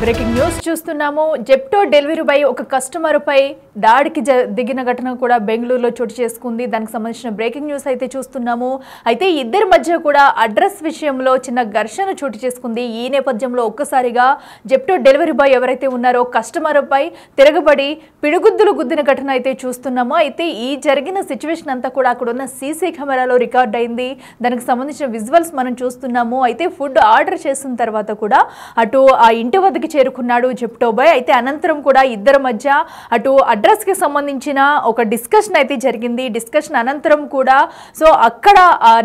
Breaking news చూస్తున్నాము. Zepto delivery boy ఒక customer పై దాడికి దిగిన ఘటన కూడా బెంగళూరులో చోటు చేసుకుంది. దానికి సంబంధించిన బ్రేకింగ్ న్యూస్ అయితే చూస్తున్నాము. అయితే ఇద్దరి మధ్య కూడా అడ్రస్ విషయంలో చిన్న ఘర్షణ చోటు చేసుకుంది. ఈ నేపథ్యంలో ఒక్కసారిగా జెప్టో డెలివరీ బాయ్ ఎవరైతే ఉన్నారో కస్టమర్ పై తిరగబడి పిడుగుద్దులు గుద్దిన ఘటన అయితే చూస్తున్నాము. అయితే ఈ జరిగిన సిచ్యువేషన్ అంతా కూడా అక్కడ ఉన్న సీసీ కెమెరాలో రికార్డ్ అయింది. దానికి సంబంధించిన విజువల్స్ మనం చూస్తున్నాము. అయితే ఫుడ్ ఆర్డర్ చేసిన తర్వాత కూడా అటు ఆ ఇంటి వద్దకు చేరుకున్నాడు జెప్టో బాయ్. అయితే అనంతరం కూడా ఇద్దరి మధ్య అటు అడ్రస్ కి సంబంధించిన ఒక డిస్కషన్ అయితే జరిగింది. డిస్కషన్ అనంతరం కూడా సో అక్కడ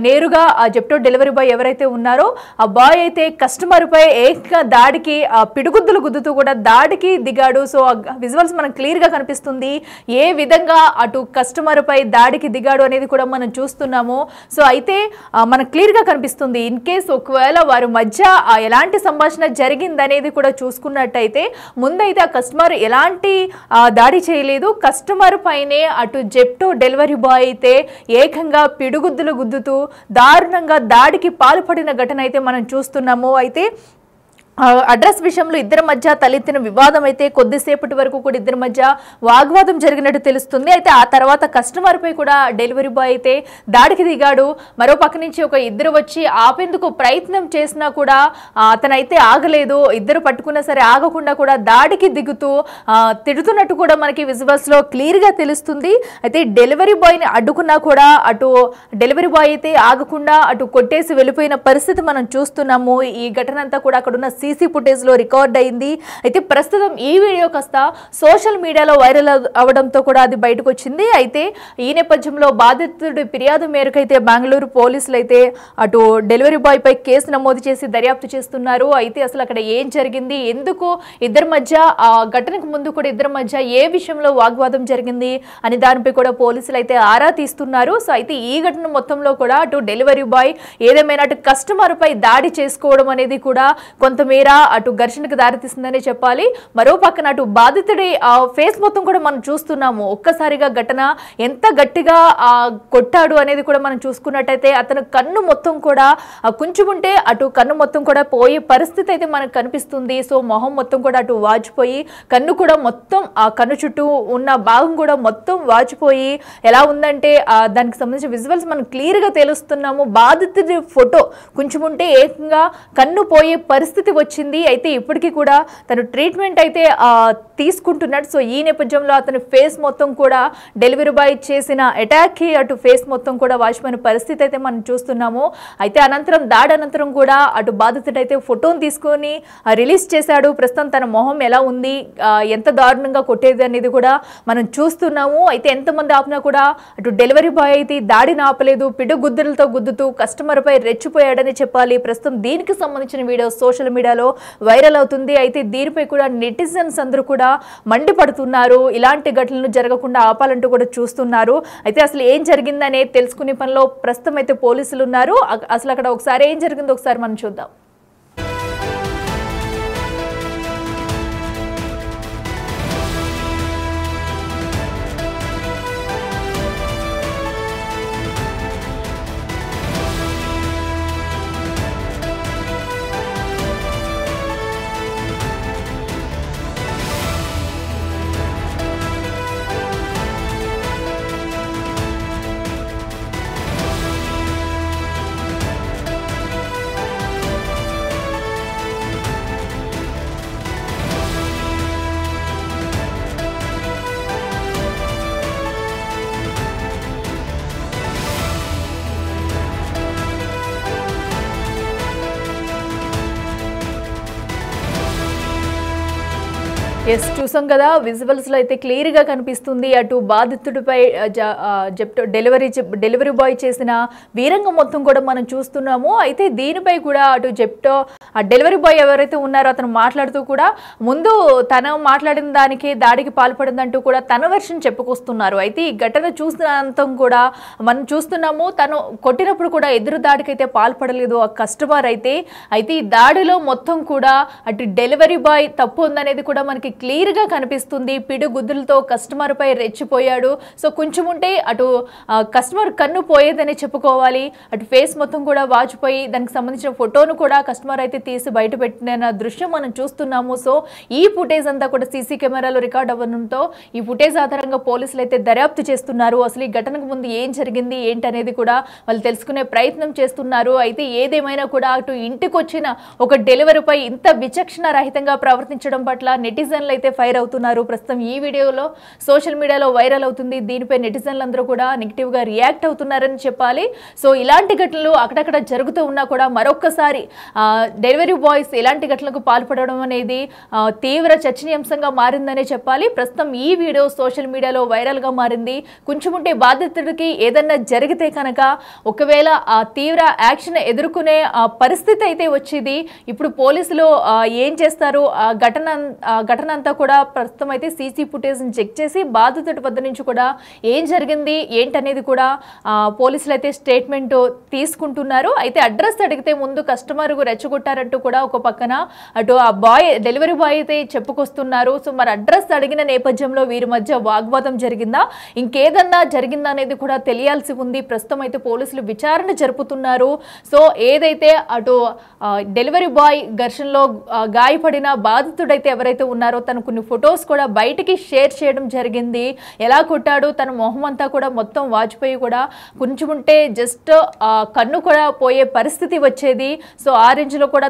నేరుగా ఆ జెప్టో డెలివరీ బాయ్ ఎవరైతే ఉన్నారో ఆ బాయ్ అయితే కస్టమర్ పై ఏక దాడికి పిడుగుద్దులు గుద్దుతూ కూడా దాడికి దిగాడు. సో విజువల్స్ మనకు క్లియర్ గా కనిపిస్తుంది. ఏ విధంగా అటు కస్టమర్ పై దాడికి దిగాడు అనేది కూడా మనం చూస్తున్నాము. సో అయితే మనకు క్లియర్ గా కనిపిస్తుంది. ఇన్ కేస్ ఒకవేళ వారి మధ్య ఎలాంటి సంభాషణ జరిగిందనేది కూడా చూసుకున్నట్టయితే ముందైతే ఆ కస్టమర్ ఎలాంటి దాడి చేయలేదు. కస్టమర్ పైనే అటు జెప్టో డెలివరీ బాయ్ అయితే ఏకంగా పిడుగుద్దులు గుద్దుతూ దారుణంగా దాడికి పాల్పడిన ఘటన అయితే మనం చూస్తున్నాము. అయితే అడ్రస్ విషయంలో ఇద్దరి మధ్య తలెత్తిన వివాదం అయితే కొద్దిసేపటి వరకు కూడా ఇద్దరి మధ్య వాగ్వాదం జరిగినట్టు తెలుస్తుంది. అయితే ఆ తర్వాత కస్టమర్ పై కూడా డెలివరీ బాయ్ అయితే దాడికి దిగాడు. మరో పక్క నుంచి ఒక ఇద్దరు వచ్చి ఆపేందుకు ప్రయత్నం చేసినా కూడా అతనైతే ఆగలేదు. ఇద్దరు పట్టుకున్నా సరే ఆగకుండా కూడా దాడికి దిగుతూ తిడుతున్నట్టు కూడా మనకి విజువల్స్ లో క్లియర్ గా తెలుస్తుంది. అయితే డెలివరీ బాయ్ ని అడ్డుకున్నా కూడా అటు డెలివరీ బాయ్ అయితే ఆగకుండా అటు కొట్టేసి వెళ్ళిపోయిన పరిస్థితి మనం చూస్తున్నాము. ఈ ఘటన అంతా కూడా అక్కడ ఉన్న సీసీ ఫుటేజ్ లో రికార్డ్ అయింది. అయితే ప్రస్తుతం ఈ వీడియో కాస్త సోషల్ మీడియాలో వైరల్ అవడంతో కూడా అది బయటకు వచ్చింది. అయితే ఈ నేపథ్యంలో బాధితుడి ఫిర్యాదు మేరకు అయితే బెంగళూరు పోలీసులు అయితే అటు డెలివరీ బాయ్ పై కేసు నమోదు చేసి దర్యాప్తు చేస్తున్నారు. అయితే అసలు అక్కడ ఏం జరిగింది, ఎందుకు ఇద్దరి మధ్య ఆ ఘటనకు ముందు కూడా ఇద్దరి మధ్య ఏ విషయంలో వాగ్వాదం జరిగింది అని దానిపై కూడా పోలీసులు అయితే ఆరా తీస్తున్నారు. సో అయితే ఈ ఘటన మొత్తంలో కూడా అటు డెలివరీ బాయ్ ఏదేమైనా అటు కస్టమర్ పై దాడి చేసుకోవడం అనేది కూడా కొంతమేర అటు ఘర్షణకు దారితీస్తుందని చెప్పాలి. మరో పక్కన అటు బాధితుడి ఫేస్ మొత్తం కూడా మనం చూస్తున్నాము. ఒక్కసారిగా ఘటన ఎంత గట్టిగా కొట్టాడు అనేది కూడా మనం చూసుకున్నట్టయితే అతను కన్ను మొత్తం కూడా కుంచుకుంటే అటు కన్ను మొత్తం కూడా పోయే పరిస్థితి అయితే మనకు కనిపిస్తుంది. సో మొహం మొత్తం కూడా అటు వాచిపోయి కన్ను కూడా మొత్తం ఆ కన్ను చుట్టూ ఉన్న భాగం కూడా మొత్తం వాచిపోయి ఎలా ఉందంటే దానికి సంబంధించిన విజువల్స్ మనం క్లియర్ గా తెలుస్తున్నాము. బాధితుడి ఫోటో కుంచుకుంటే ఏకంగా కన్ను పోయే పరిస్థితి వచ్చింది. అయితే ఇప్పటికీ కూడా తను ట్రీట్మెంట్ అయితే తీసుకుంటున్నాడు. సో ఈ నేపథ్యంలో అతని ఫేస్ మొత్తం కూడా డెలివరీ బాయ్ చేసిన అటాక్ కి అటు ఫేస్ మొత్తం కూడా వాచిపోయిన పరిస్థితి అయితే మనం చూస్తున్నాము. అయితే అనంతరం దాడి అనంతరం కూడా అటు బాధితుడు అయితే ఫోటోను తీసుకొని రిలీజ్ చేశాడు. ప్రస్తుతం తన మొహం ఎలా ఉంది, ఎంత దారుణంగా కొట్టేది అనేది కూడా మనం చూస్తున్నాము. అయితే ఎంతమంది ఆపినా కూడా అటు డెలివరీ బాయ్ అయితే దాడిని ఆపలేదు. పిడుగుద్దులతో గుద్దుతూ కస్టమర్ పై రెచ్చిపోయాడని చెప్పాలి. ప్రస్తుతం దీనికి సంబంధించిన వీడియో సోషల్ మీడియాలో వైరల్ అవుతుంది. అయితే దీనిపై కూడా నెటిజన్స్ అందరూ కూడా మండిపడుతున్నారు. ఇలాంటి ఘటనలు జరగకుండా ఆపాలంటూ కూడా చూస్తున్నారు. అయితే అసలు ఏం జరిగిందనే తెలుసుకునే పనిలో ప్రస్తుతం అయితే పోలీసులు ఉన్నారు. అసలు అక్కడ ఒకసారి ఏం జరిగిందో ఒకసారి మనం చూద్దాం. ఎస్ చూసాం కదా, విజువల్స్ లో అయితే క్లియర్ గా కనిపిస్తుంది. అటు బాధితుడిపై జెప్టో డెలివరీ బాయ్ చేసిన వీరంగం మొత్తం కూడా మనం చూస్తున్నాము. అయితే దీనిపై కూడా అటు జెప్టో డెలివరీ బాయ్ ఎవరైతే ఉన్నారో అతను మాట్లాడుతూ కూడా ముందు తను మాట్లాడిన దానికి దాడికి పాల్పడిందంటూ కూడా తన వెర్షన్ చెప్పుకొస్తున్నారు. అయితే ఈ ఘటన చూసినంతం కూడా మనం చూస్తున్నాము. తను కొట్టినప్పుడు కూడా ఎదురు దాడికి అయితే పాల్పడలేదు ఆ కస్టమర్ అయితే. అయితే ఈ దాడిలో మొత్తం కూడా అటు డెలివరీ బాయ్ తప్పు ఉందనేది కూడా మనకి క్లియర్గా కనిపిస్తుంది. పిడుగుద్దులతో కస్టమర్ పై రెచ్చిపోయాడు. సో కొంచెం ఉంటే అటు కస్టమర్ కన్ను పోయేదని చెప్పుకోవాలి. అటు ఫేస్ మొత్తం కూడా వాచిపోయి దానికి సంబంధించిన ఫోటోను కూడా కస్టమర్ అయితే తీసి బయట పెట్టిన దృశ్యం మనం చూస్తున్నాము. సో ఈ ఫుటేజ్ అంతా కూడా సీసీ కెమెరాలో రికార్డ్ అవ్వడంతో ఈ ఫుటేజ్ ఆధారంగా పోలీసులు అయితే దర్యాప్తు చేస్తున్నారు. అసలు ఈ ఘటనకు ముందు ఏం జరిగింది ఏంటనేది కూడా వాళ్ళు తెలుసుకునే ప్రయత్నం చేస్తున్నారు. అయితే ఏదేమైనా కూడా అటు ఇంటికి వచ్చిన ఒక డెలివరీపై ఇంత విచక్షణ రహితంగా ప్రవర్తించడం పట్ల నెటిజన్లు అయితే ఫైర్ అవుతున్నారు. ప్రస్తుతం ఈ వీడియోలో సోషల్ మీడియాలో వైరల్ అవుతుంది. దీనిపై నెటిజన్లు అందరూ కూడా నెగిటివ్గా రియాక్ట్ అవుతున్నారని చెప్పాలి. సో ఇలాంటి ఘటనలు అక్కడక్కడ జరుగుతూ ఉన్నా కూడా మరొక్కసారి డెలివరీ బాయ్స్ ఇలాంటి ఘటనలకు పాల్పడడం అనేది తీవ్ర చర్చనీయాంశంగా మారిందనే చెప్పాలి. ప్రస్తుతం ఈ వీడియో సోషల్ మీడియాలో వైరల్గా మారింది. కొంచెం ఉంటే బాధితుడికి ఏదన్నా జరిగితే కనుక ఒకవేళ ఆ తీవ్ర యాక్షన్ ఎదుర్కొనే పరిస్థితి అయితే వచ్చింది. ఇప్పుడు పోలీసులు ఏం చేస్తారు? ఘటన అంతా కూడా ప్రస్తుతం అయితే సీసీ ఫుటేజ్ని చెక్ చేసి బాధితుడి వద్ద నుంచి కూడా ఏం జరిగింది ఏంటనేది కూడా పోలీసులు అయితే స్టేట్మెంట్ తీసుకుంటున్నారు. అయితే అడ్రస్ అడిగితే ముందు కస్టమర్ రెచ్చగొట్టారంటూ కూడా ఒక పక్కన అటు ఆ డెలివరీ బాయ్ అయితే చెప్పుకొస్తున్నారు. సో మరి అడ్రస్ అడిగిన నేపథ్యంలో వీరి మధ్య వాగ్వాదం జరిగిందా, ఇంకేదన్నా జరిగిందా అనేది కూడా తెలియాల్సి ఉంది. ప్రస్తుతం అయితే పోలీసులు విచారణ జరుపుతున్నారు. సో ఏదైతే అటు డెలివరీ బాయ్ ఘర్షణలో గాయపడిన బాధితుడైతే ఎవరైతే ఉన్నారో తను కొన్ని ఫొటోస్ కూడా బయటికి షేర్ చేయడం జరిగింది. ఎలా కొట్టాడు, తన మొహం అంతా కూడా మొత్తం వాచిపోయి కూడా కొంచెం ఉంటే జస్ట్ కన్ను కూడా పోయే పరిస్థితి వచ్చేది. సో ఆ రేంజ్లో కూడా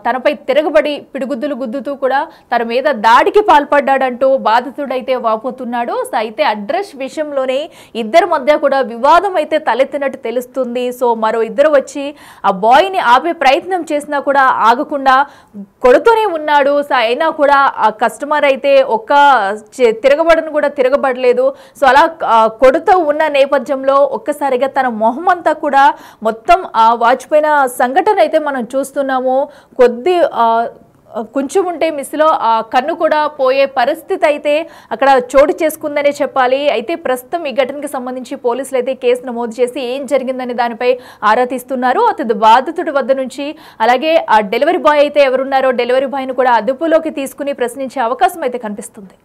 తనపై తిరగబడి పిడిగుద్దులు గుద్దుతూ కూడా తన మీద దాడికి పాల్పడ్డాడంటూ బాధితుడైతే వాపోతున్నాడు. సో అయితే అడ్రస్ విషయంలోనే ఇద్దరి మధ్య కూడా వివాదం అయితే తలెత్తినట్టు తెలుస్తుంది. సో మరో ఇద్దరు వచ్చి ఆ బాయ్ని ఆపే ప్రయత్నం చేసినా కూడా ఆగకుండా కొడుతూనే ఉన్నాడు. సో అయినా కూడా ఆ కస్టమర్ అయితే ఒక్క తిరగబడను కూడా తిరగబడలేదు. సో అలా కొడుతూ ఉన్న నేపథ్యంలో ఒక్కసారిగా తన మొహం అంతా కూడా మొత్తం వాచిపోయిన సంఘటన అయితే మనం చూస్తున్నాము. కొంచెం ఉంటే మిస్లో ఆ కన్ను కూడా పోయే పరిస్థితి అయితే అక్కడ చోటు చేసుకుందనే చెప్పాలి. అయితే ప్రస్తుతం ఈ ఘటనకు సంబంధించి పోలీసులు అయితే కేసు నమోదు చేసి ఏం జరిగిందని దానిపై ఆరా తీస్తున్నారు. అతడు బాధితుడి వద్ద నుంచి అలాగే ఆ డెలివరీ బాయ్ అయితే ఎవరున్నారో డెలివరీ బాయ్ను కూడా అదుపులోకి తీసుకుని ప్రశ్నించే అవకాశం అయితే కనిపిస్తుంది.